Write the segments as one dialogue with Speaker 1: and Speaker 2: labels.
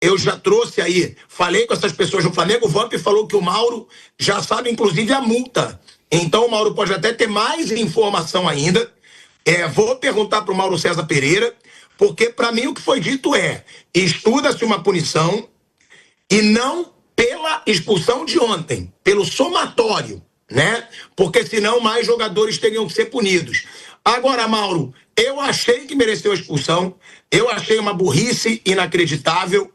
Speaker 1: Eu já trouxe aí, falei com essas pessoas do Flamengo, o Vamp falou que o Mauro já sabe, inclusive, a multa. Então o Mauro pode até ter mais informação ainda. Vou perguntar para o Mauro César Pereira, porque para mim o que foi dito estuda-se uma punição e não pela expulsão de ontem, pelo somatório, né? Porque senão mais jogadores teriam que ser punidos. Agora, Mauro, eu achei que mereceu a expulsão, eu achei uma burrice inacreditável.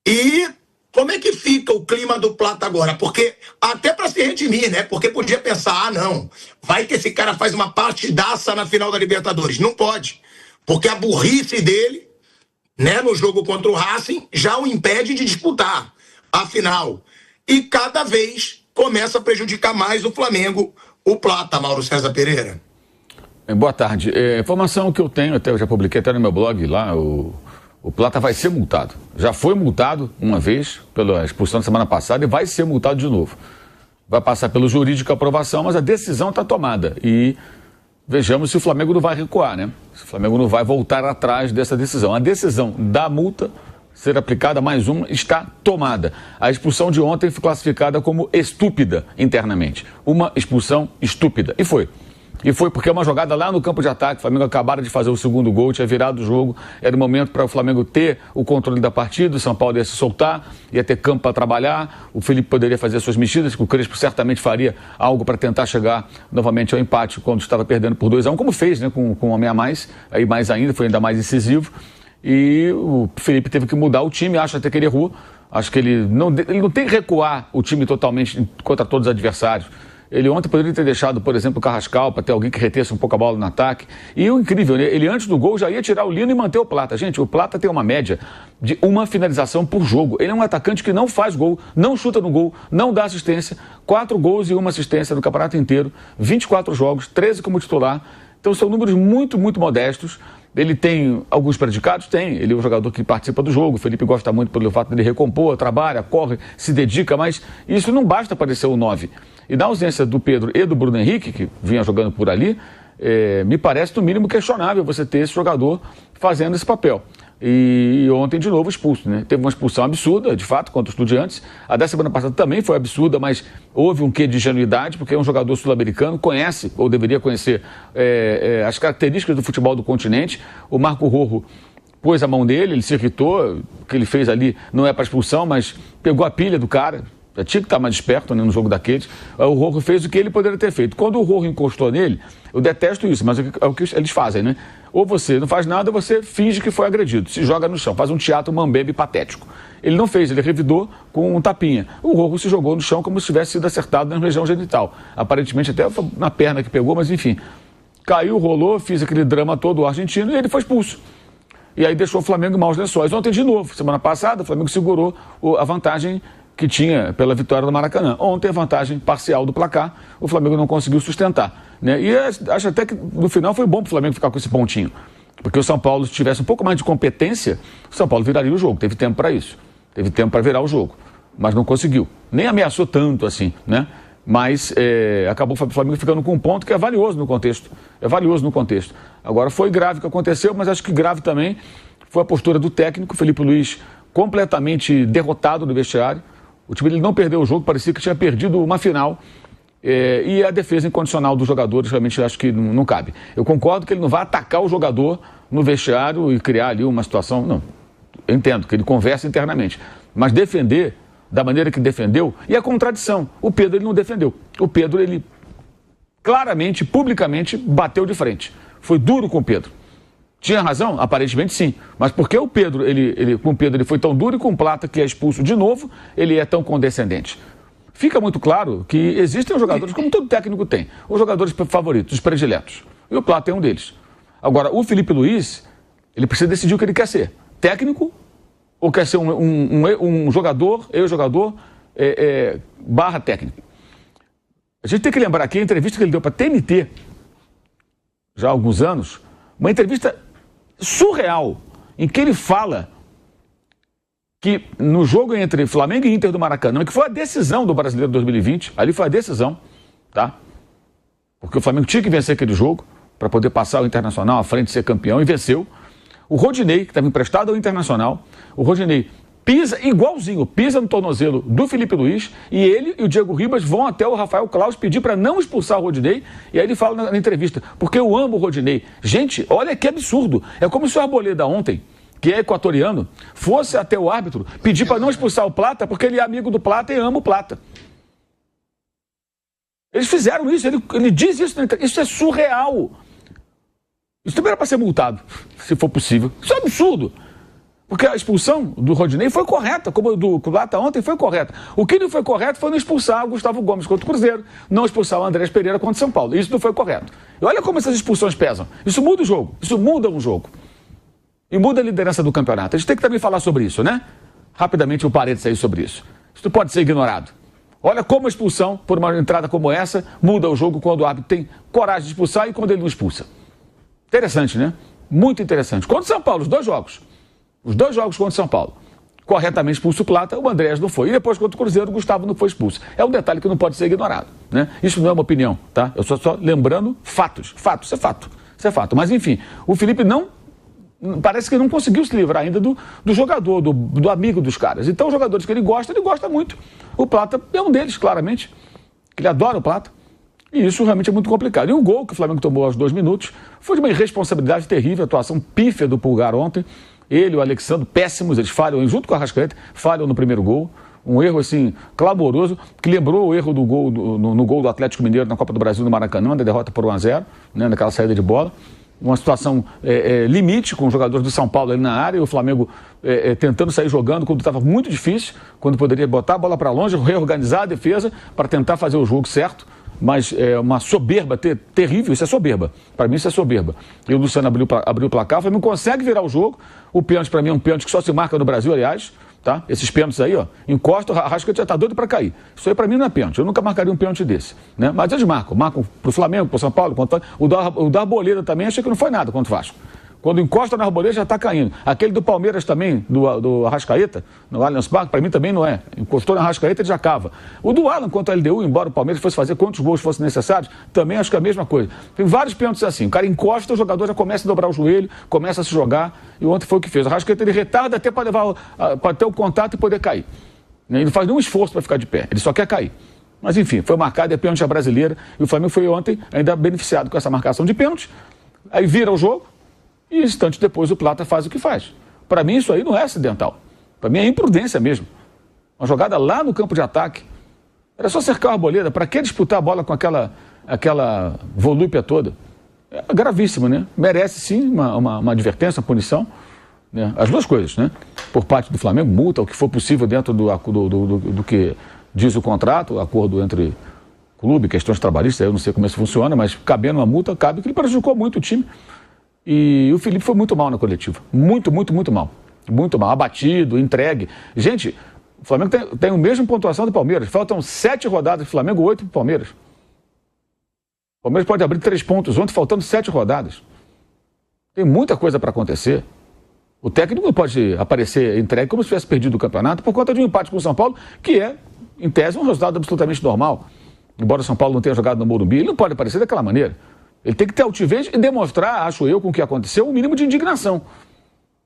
Speaker 1: E como é que fica o clima do Plata agora? Porque até para se redimir, né? Porque podia pensar, não, vai que esse cara faz uma partidaça na final da Libertadores. Não pode, porque a burrice dele, né, no jogo contra o Racing, já o impede de disputar a final. E cada vez começa a prejudicar mais o Flamengo, o Plata, Mauro César Pereira.
Speaker 2: Boa tarde. Informação que eu tenho, até eu já publiquei até no meu blog lá, o Plata vai ser multado. Já foi multado uma vez pela expulsão da semana passada e vai ser multado de novo. Vai passar pelo jurídico a aprovação, mas a decisão está tomada. E vejamos se o Flamengo não vai recuar, né? Se o Flamengo não vai voltar atrás dessa decisão. A decisão da multa ser aplicada, mais uma, está tomada. A expulsão de ontem foi classificada como estúpida internamente. Uma expulsão estúpida. E foi. E foi porque é uma jogada lá no campo de ataque, o Flamengo acabara de fazer o segundo gol, tinha virado o jogo, era o momento para o Flamengo ter o controle da partida, o São Paulo ia se soltar, ia ter campo para trabalhar, o Felipe poderia fazer suas mexidas, que o Crespo certamente faria algo para tentar chegar novamente ao empate quando estava perdendo por 2-1, como fez, né, com um homem a mais, aí mais ainda, foi ainda mais incisivo, e o Felipe teve que mudar o time, acho até que ele errou, acho que ele não tem que recuar o time totalmente contra todos os adversários. Ele ontem poderia ter deixado, por exemplo, o Carrascal para ter alguém que retesse um pouco a bola no ataque. E o incrível, né? Ele antes do gol já ia tirar o Lino e manter o Plata. Gente, o Plata tem uma média de uma finalização por jogo. Ele é um atacante que não faz gol, não chuta no gol, não dá assistência. 4 gols e 1 assistência no campeonato inteiro, 24 jogos, 13 como titular. Então são números muito, muito modestos. Ele tem alguns predicados? Tem. Ele é um jogador que participa do jogo. O Felipe gosta muito pelo fato dele recompor, trabalha, corre, se dedica, mas isso não basta para ser o 9. E na ausência do Pedro e do Bruno Henrique, que vinha jogando por ali, me parece no mínimo questionável você ter esse jogador fazendo esse papel. E ontem de novo expulso, né? Teve uma expulsão absurda, de fato, contra os Estudiantes. A da semana passada também foi absurda, mas houve um quê de ingenuidade, porque é um jogador sul-americano, conhece, ou deveria conhecer, as características do futebol do continente. O Marco Rojo pôs a mão dele, ele se irritou, o que ele fez ali não é para expulsão, mas pegou a pilha do cara. Já tinha que estar mais esperto, né, no jogo daqueles. O Rojo fez o que ele poderia ter feito. Quando o Rojo encostou nele, eu detesto isso, mas é o que eles fazem, né? Ou você não faz nada, ou você finge que foi agredido. Se joga no chão, faz um teatro mambembe patético. Ele não fez, ele revidou com um tapinha. O Rojo se jogou no chão como se tivesse sido acertado na região genital. Aparentemente até na perna que pegou, mas enfim. Caiu, rolou, fez aquele drama todo o argentino e ele foi expulso. E aí deixou o Flamengo em maus lençóis. Ontem de novo, semana passada, o Flamengo segurou a vantagem que tinha pela vitória do Maracanã. Ontem a vantagem parcial do placar, o Flamengo não conseguiu sustentar, né? E acho até que no final foi bom para o Flamengo ficar com esse pontinho, porque o São Paulo, se tivesse um pouco mais de competência, o São Paulo viraria o jogo, teve tempo para isso, teve tempo para virar o jogo, mas não conseguiu, nem ameaçou tanto assim, né? Mas acabou o Flamengo ficando com um ponto que é valioso no contexto, Agora foi grave o que aconteceu, mas acho que grave também foi a postura do técnico, Felipe Luiz, completamente derrotado no vestiário. O time dele não perdeu o jogo, parecia que tinha perdido uma final. E a defesa incondicional dos jogadores, realmente acho que não cabe. Eu concordo que ele não vai atacar o jogador no vestiário e criar ali uma situação. Não, eu entendo que ele conversa internamente. Mas defender da maneira que defendeu, e a contradição. O Pedro ele não defendeu. O Pedro, ele claramente, publicamente, bateu de frente. Foi duro com o Pedro. Tinha razão? Aparentemente sim. Mas por que o Pedro, com o Pedro ele foi tão duro e com o Plata, que é expulso de novo, ele é tão condescendente? Fica muito claro que existem os jogadores, como todo técnico tem, os jogadores favoritos, os prediletos. E o Plata é um deles. Agora, o Felipe Luiz, ele precisa decidir o que ele quer ser. Técnico ou quer ser um jogador, ex-jogador, barra técnico? A gente tem que lembrar aqui a entrevista que ele deu para a TNT, já há alguns anos, uma entrevista surreal, em que ele fala que no jogo entre Flamengo e Inter do Maracanã, que foi a decisão do Brasileiro 2020, ali foi a decisão, tá? Porque o Flamengo tinha que vencer aquele jogo para poder passar o Internacional à frente e ser campeão, e venceu. O Rodinei, que estava emprestado ao Internacional, o Rodinei pisa igualzinho, pisa no tornozelo do Felipe Luiz, e ele e o Diego Ribas vão até o Rafael Claus pedir para não expulsar o Rodinei, e aí ele fala na entrevista, porque eu amo o Rodinei. Gente, olha que absurdo, é como se o Arboleda ontem, que é equatoriano, fosse até o árbitro pedir para não expulsar o Plata, porque ele é amigo do Plata e ama o Plata. Eles fizeram isso, ele diz isso, isso é surreal. Isso também era para ser multado, se for possível. Isso é absurdo. Porque a expulsão do Rodinei foi correta, como a do Plata ontem foi correta. O que não foi correto foi não expulsar o Gustavo Gomes contra o Cruzeiro, não expulsar o Andrés Pereira contra o São Paulo. Isso não foi correto. E olha como essas expulsões pesam. Isso muda o jogo, isso muda um jogo. E muda a liderança do campeonato. A gente tem que também falar sobre isso, né? Rapidamente um parênteses aí sobre isso. Isso não pode ser ignorado. Olha como a expulsão, por uma entrada como essa, muda o jogo quando o árbitro tem coragem de expulsar e quando ele não expulsa. Interessante, né? Muito interessante. Contra o São Paulo, os dois jogos contra o São Paulo. Corretamente expulso o Plata, o Andrés não foi. E depois contra o Cruzeiro, o Gustavo não foi expulso. É um detalhe que não pode ser ignorado, né? Isso não é uma opinião, tá? Eu só lembrando fatos. Fatos, isso é fato. Isso é fato. Mas, enfim, o Felipe parece que não conseguiu se livrar ainda do jogador, do amigo dos caras. Então, os jogadores que ele gosta muito. O Plata é um deles, claramente. Ele adora o Plata. E isso realmente é muito complicado. E o gol que o Flamengo tomou aos 2 minutos foi de uma irresponsabilidade terrível, atuação pífia do Pulgar ontem. Ele e o Alexandre, péssimos, eles falham, junto com a Arrascaeta, falham no primeiro gol. Um erro, assim, clamoroso, que lembrou o erro do gol no gol do Atlético Mineiro na Copa do Brasil no Maracanã, da derrota por 1-0, né, naquela saída de bola. Uma situação limite com os jogadores do São Paulo ali na área, e o Flamengo tentando sair jogando quando estava muito difícil, quando poderia botar a bola para longe, reorganizar a defesa para tentar fazer o jogo certo. Mas é uma soberba terrível, isso é soberba. Para mim isso é soberba. E o Luciano abriu o placar, o Flamengo consegue virar o jogo. O pênalti para mim é um pênalti que só se marca no Brasil, aliás, tá? Esses pênaltis aí, ó, encosta, o Arrascaeta já está doido para cair. Isso aí para mim não é pênalti, eu nunca marcaria um pênalti desse, né? Mas eles marcam pro Flamengo, pro São Paulo, o da Arboleda também, achei que não foi nada contra o Vasco. Quando encosta na Arboleda já está caindo. Aquele do Palmeiras também, do Arrascaeta, no Allianz Parque, para mim também não é. Encostou na Arrascaeta e já cava. O do Alan contra a LDU, embora o Palmeiras fosse fazer quantos gols fossem necessários, também acho que é a mesma coisa. Tem vários pênaltis assim. O cara encosta, o jogador já começa a dobrar o joelho, começa a se jogar, e ontem foi o que fez. O Arrascaeta ele retarda até para levar para ter o contato e poder cair. Ele não faz nenhum esforço para ficar de pé, ele só quer cair. Mas enfim, foi marcado, é pênalti brasileira, e o Flamengo foi ontem ainda beneficiado com essa marcação de pênalti. Aí vira o jogo. E instantes depois o Plata faz o que faz. Para mim isso aí não é acidental. Para mim é imprudência mesmo. Uma jogada lá no campo de ataque. Era só cercar a Arboleda. Para que disputar a bola com aquela volúpia toda? É gravíssimo, né? Merece sim uma advertência, uma punição. Né? As duas coisas, né? Por parte do Flamengo, multa, o que for possível dentro do que diz o contrato, o acordo entre clube, questões trabalhistas, eu não sei como isso funciona, mas cabendo uma multa, cabe que ele prejudicou muito o time. E o Felipe foi muito mal na coletiva. Muito mal. Muito mal. Abatido, entregue. Gente, o Flamengo tem a mesma pontuação do Palmeiras. Faltam 7 rodadas do Flamengo, 8 para o Palmeiras. O Palmeiras pode abrir 3 pontos ontem, faltando 7 rodadas. Tem muita coisa para acontecer. O técnico não pode aparecer entregue como se tivesse perdido o campeonato por conta de um empate com o São Paulo, que é, em tese, um resultado absolutamente normal. Embora o São Paulo não tenha jogado no Morumbi, ele não pode aparecer daquela maneira. Ele tem que ter altivez e demonstrar, acho eu, com o que aconteceu, um mínimo de indignação.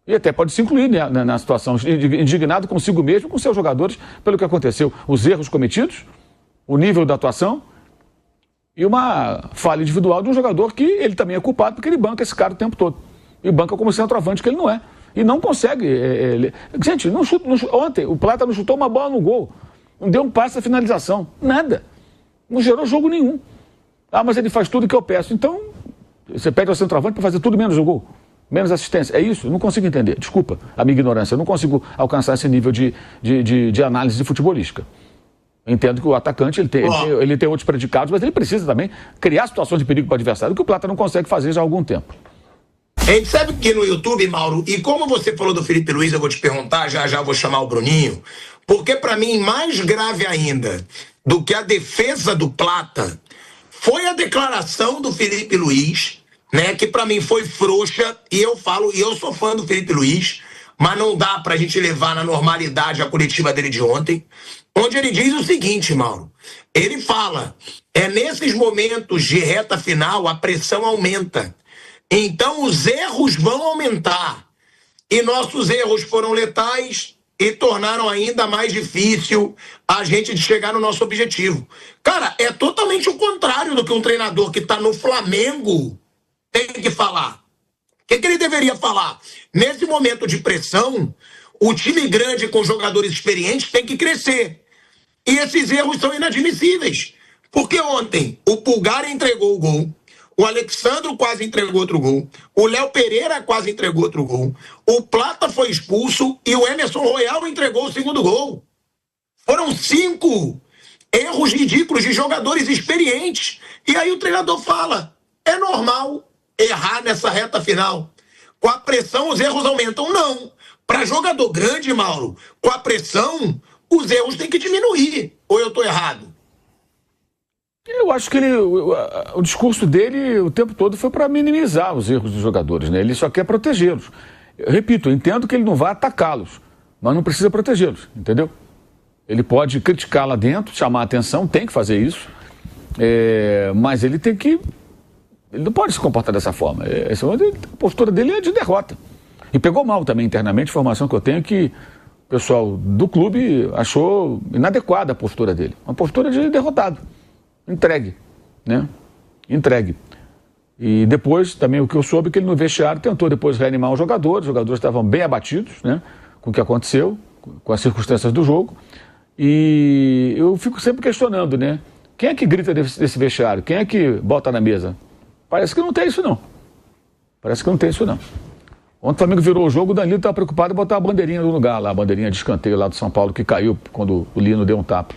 Speaker 2: E até pode se incluir na situação, indignado consigo mesmo, com seus jogadores, pelo que aconteceu. Os erros cometidos, o nível da atuação e uma falha individual de um jogador que ele também é culpado porque ele banca esse cara o tempo todo. E banca como centroavante que ele não é. E não consegue. Gente, ontem o Plata não chutou uma bola no gol. Não deu um passe à finalização. Nada. Não gerou jogo nenhum. Ah, mas ele faz tudo que eu peço. Então, você pede ao centroavante para fazer tudo menos o gol, menos assistência. É isso? Eu não consigo entender. Desculpa a minha ignorância. Eu não consigo alcançar esse nível de análise futebolística. Eu entendo que o atacante ele tem outros predicados, mas ele precisa também criar situações de perigo para o adversário, que o Plata não consegue fazer já há algum tempo.
Speaker 1: A gente sabe que no YouTube, Mauro, e como você falou do Felipe Luiz, eu vou te perguntar, já vou chamar o Bruninho, porque para mim, mais grave ainda do que a defesa do Plata foi a declaração do Felipe Luiz, né, que para mim foi frouxa, e eu sou fã do Felipe Luiz, mas não dá pra gente levar na normalidade a coletiva dele de ontem, onde ele diz o seguinte, Mauro, ele fala, nesses momentos de reta final a pressão aumenta, então os erros vão aumentar, e nossos erros foram letais, e tornaram ainda mais difícil a gente de chegar no nosso objetivo. Cara, é totalmente o contrário do que um treinador que está no Flamengo tem que falar. O que ele deveria falar? Nesse momento de pressão, o time grande com jogadores experientes tem que crescer. E esses erros são inadmissíveis. Porque ontem o Pulgar entregou o gol, o Alexandro quase entregou outro gol, o Léo Pereira quase entregou outro gol, o Plata foi expulso e o Emerson Royal entregou o segundo gol. Foram 5 erros ridículos de jogadores experientes. E aí o treinador fala, é normal errar nessa reta final. Com a pressão os erros aumentam. Não. Para jogador grande, Mauro, com a pressão os erros têm que diminuir. Ou eu estou errado?
Speaker 2: Eu acho que o discurso dele o tempo todo foi para minimizar os erros dos jogadores, né? Ele só quer protegê-los. Eu repito, eu entendo que ele não vai atacá-los, mas não precisa protegê-los, entendeu? Ele pode criticar lá dentro, chamar a atenção, tem que fazer isso, mas ele tem que... Ele não pode se comportar dessa forma. A postura dele é de derrota. E pegou mal também internamente, a informação que eu tenho que o pessoal do clube achou inadequada a postura dele. Uma postura de derrotado. Entregue, né? Entregue. E depois, também o que eu soube, que ele no vestiário tentou depois reanimar os jogadores estavam bem abatidos, né? Com o que aconteceu, com as circunstâncias do jogo. E eu fico sempre questionando, né? Quem é que grita desse vestiário? Quem é que bota na mesa? Parece que não tem isso, não. Parece que não tem isso, não. Ontem o Flamengo virou o jogo, o Danilo estava preocupado em botar a bandeirinha no lugar lá, a bandeirinha de escanteio lá do São Paulo, que caiu quando o Lino deu um tapa.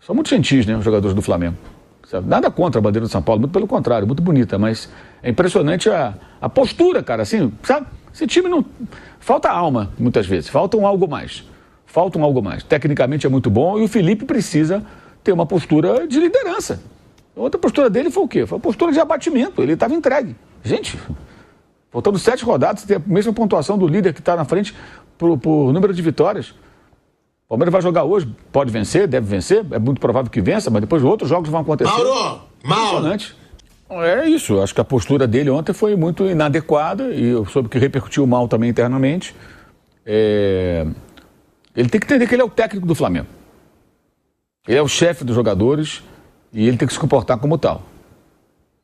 Speaker 2: São muito gentis, né, os jogadores do Flamengo. Nada contra a bandeira do São Paulo, muito pelo contrário, muito bonita, mas é impressionante a postura, cara, assim, sabe? Esse time não... Falta alma, muitas vezes, falta um algo mais. Tecnicamente é muito bom e o Felipe precisa ter uma postura de liderança. A outra postura dele foi o quê? Foi a postura de abatimento, ele estava entregue. Gente, faltando 7 rodadas, tem a mesma pontuação do líder que está na frente por número de vitórias. O Palmeiras vai jogar hoje, pode vencer, deve vencer, é muito provável que vença, mas depois outros jogos vão acontecer.
Speaker 1: Mauro!
Speaker 2: Impressionante. É isso, acho que a postura dele ontem foi muito inadequada e eu soube que repercutiu mal também internamente. Ele tem que entender que ele é o técnico do Flamengo. Ele é o chefe dos jogadores e ele tem que se comportar como tal.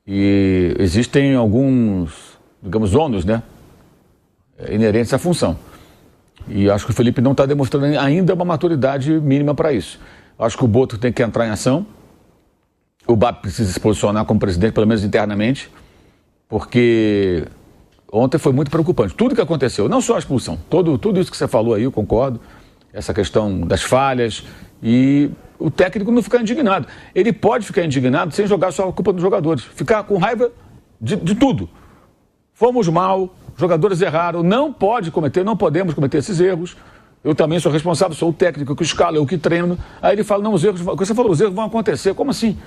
Speaker 2: E existem alguns, digamos, ônus, né? Inerentes à função. E acho que o Felipe não está demonstrando ainda uma maturidade mínima para isso. Acho que o Boto tem que entrar em ação. O BAP precisa se posicionar como presidente, pelo menos internamente, porque ontem foi muito preocupante. Tudo que aconteceu, não só a expulsão, tudo isso que você falou aí, eu concordo, essa questão das falhas, e o técnico não ficar indignado. Ele pode ficar indignado sem jogar só a culpa dos jogadores, ficar com raiva de tudo. Fomos mal, jogadores erraram, não podemos cometer esses erros. Eu também sou responsável, sou o técnico que escala, eu que treino. Aí ele fala, não, os erros, você falou, os erros vão acontecer. Como assim?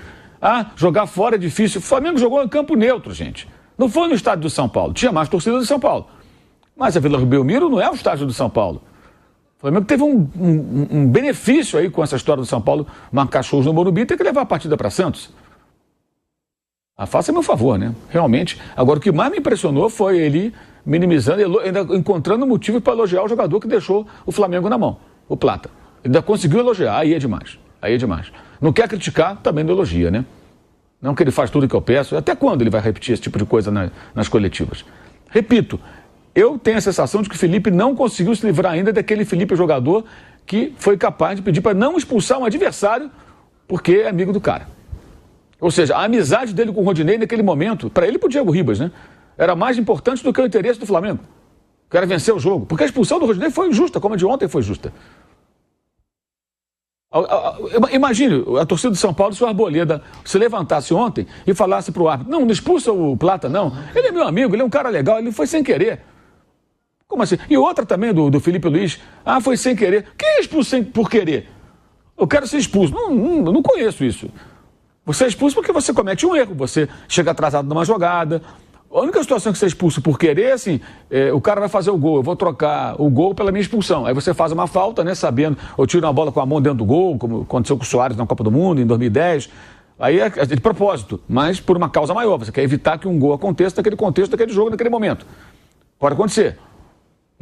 Speaker 2: Jogar fora é difícil. O Flamengo jogou em campo neutro, gente. Não foi no estádio do São Paulo. Tinha mais torcida do São Paulo. Mas a Vila Belmiro não é o estádio do São Paulo. O Flamengo teve um benefício aí com essa história do São Paulo marcar shows no Morumbi e ter que levar a partida para Santos. Faça meu favor, né? Realmente. Agora, o que mais me impressionou foi ele minimizando, ainda encontrando motivo para elogiar o jogador que deixou o Flamengo na mão, o Plata. Ele ainda conseguiu elogiar, aí é demais. Não quer criticar, também não elogia, né? Não que ele faz tudo o que eu peço. Até quando ele vai repetir esse tipo de coisa nas coletivas? Repito, eu tenho a sensação de que o Felipe não conseguiu se livrar ainda daquele Felipe jogador que foi capaz de pedir para não expulsar um adversário porque é amigo do cara. Ou seja, a amizade dele com o Rodinei naquele momento, para ele e para o Diego Ribas, né? Era mais importante do que o interesse do Flamengo, que era vencer o jogo. Porque a expulsão do Rodinei foi injusta, como a de ontem foi justa. Imagine a torcida do São Paulo se o Arboleda se levantasse ontem e falasse para o árbitro, não expulsa o Plata, não. Ele é meu amigo, ele é um cara legal, ele foi sem querer. Como assim? E outra também do Felipe Luiz, foi sem querer. Quem é expulso por querer? Eu quero ser expulso. Não conheço isso. Você é expulso porque você comete um erro, você chega atrasado numa jogada. A única situação que você é expulso por querer, assim, o cara vai fazer o gol, eu vou trocar o gol pela minha expulsão. Aí você faz uma falta, né, sabendo, ou tira uma bola com a mão dentro do gol, como aconteceu com o Soares na Copa do Mundo, em 2010. Aí é de propósito, mas por uma causa maior. Você quer evitar que um gol aconteça naquele contexto, naquele jogo, naquele momento. Pode acontecer.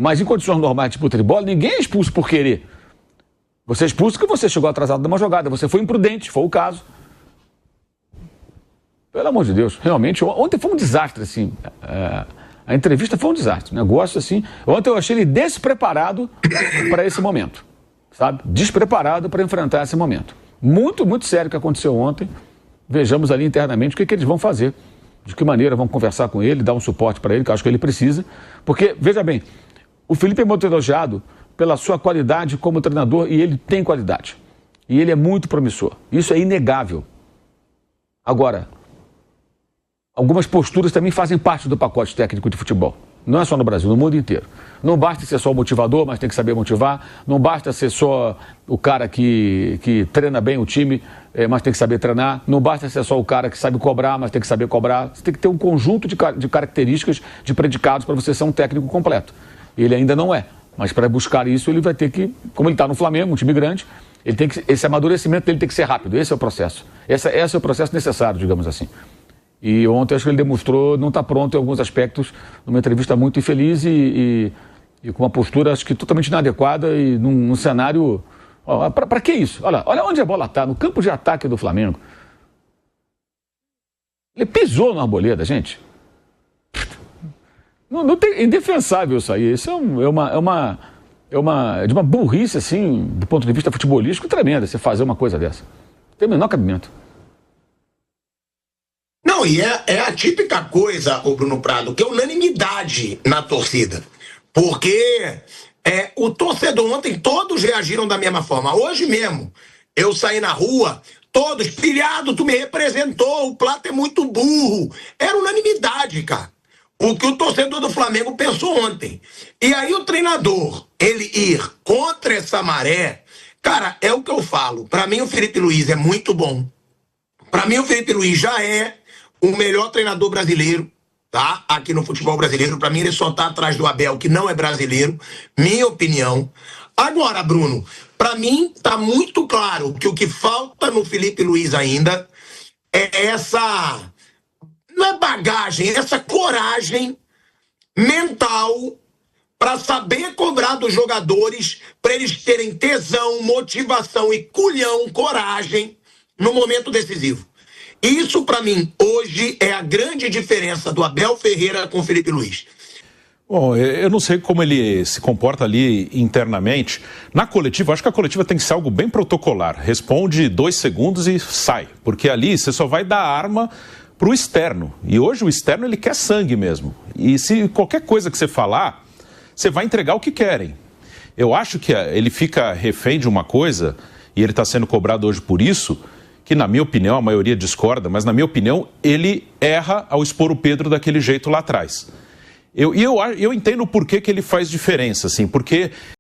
Speaker 2: Mas em condições normais de disputa de bola, ninguém é expulso por querer. Você é expulso porque você chegou atrasado numa jogada, você foi imprudente, foi o caso. Pelo amor de Deus, realmente, ontem foi um desastre, assim. A entrevista foi um desastre, um negócio assim. Ontem eu achei ele despreparado para esse momento, sabe? Despreparado para enfrentar esse momento. Muito, muito sério o que aconteceu ontem. Vejamos ali internamente o que eles vão fazer. De que maneira vão conversar com ele, dar um suporte para ele, que eu acho que ele precisa. Porque, veja bem, o Felipe é muito elogiado pela sua qualidade como treinador, e ele tem qualidade. E ele é muito promissor. Isso é inegável. Agora, algumas posturas também fazem parte do pacote técnico de futebol. Não é só no Brasil, no mundo inteiro. Não basta ser só o motivador, mas tem que saber motivar. Não basta ser só o cara que treina bem o time, mas tem que saber treinar. Não basta ser só o cara que sabe cobrar, mas tem que saber cobrar. Você tem que ter um conjunto de características, de predicados para você ser um técnico completo. Ele ainda não é. Mas para buscar isso, ele vai ter que, como ele está no Flamengo, um time grande, ele tem que, esse amadurecimento dele tem que ser rápido. Esse é o processo. Esse é o processo necessário, digamos assim. E ontem acho que ele demonstrou não estar pronto em alguns aspectos, numa entrevista muito infeliz e com uma postura, acho que totalmente inadequada e num cenário... Para que isso? Olha onde a bola está, no campo de ataque do Flamengo. Ele pisou no Arboleda, gente. Não tem, é indefensável isso aí. Isso é de uma burrice, assim, do ponto de vista futebolístico, tremenda, você fazer uma coisa dessa. Não tem o menor cabimento.
Speaker 1: Não, e é a típica coisa, o Bruno Prado, que é unanimidade na torcida. Porque o torcedor ontem, todos reagiram da mesma forma. Hoje mesmo, eu saí na rua, todos, pilhado, tu me representou, o Plata é muito burro. Era unanimidade, cara. O que o torcedor do Flamengo pensou ontem. E aí o treinador, ele ir contra essa maré, cara, é o que eu falo. Pra mim o Felipe Luiz é muito bom. Pra mim o Felipe Luiz já é o melhor treinador brasileiro, tá? Aqui no futebol brasileiro. Pra mim ele só tá atrás do Abel, que não é brasileiro. Minha opinião. Agora, Bruno, pra mim tá muito claro que o que falta no Felipe Luiz ainda é essa... Não é bagagem, é essa coragem mental para saber cobrar dos jogadores, para eles terem tesão, motivação e culhão, coragem no momento decisivo. Isso, para mim, hoje é a grande diferença do Abel Ferreira com o Felipe Luiz.
Speaker 3: Bom, eu não sei como ele se comporta ali internamente. Na coletiva, acho que a coletiva tem que ser algo bem protocolar. Responde 2 segundos e sai, porque ali você só vai dar arma para o externo. E hoje o externo ele quer sangue mesmo. E se qualquer coisa que você falar, você vai entregar o que querem. Eu acho que ele fica refém de uma coisa, e ele está sendo cobrado hoje por isso, que na minha opinião, a maioria discorda, mas na minha opinião, ele erra ao expor o Pedro daquele jeito lá atrás. Eu entendo por que ele faz diferença, assim, porque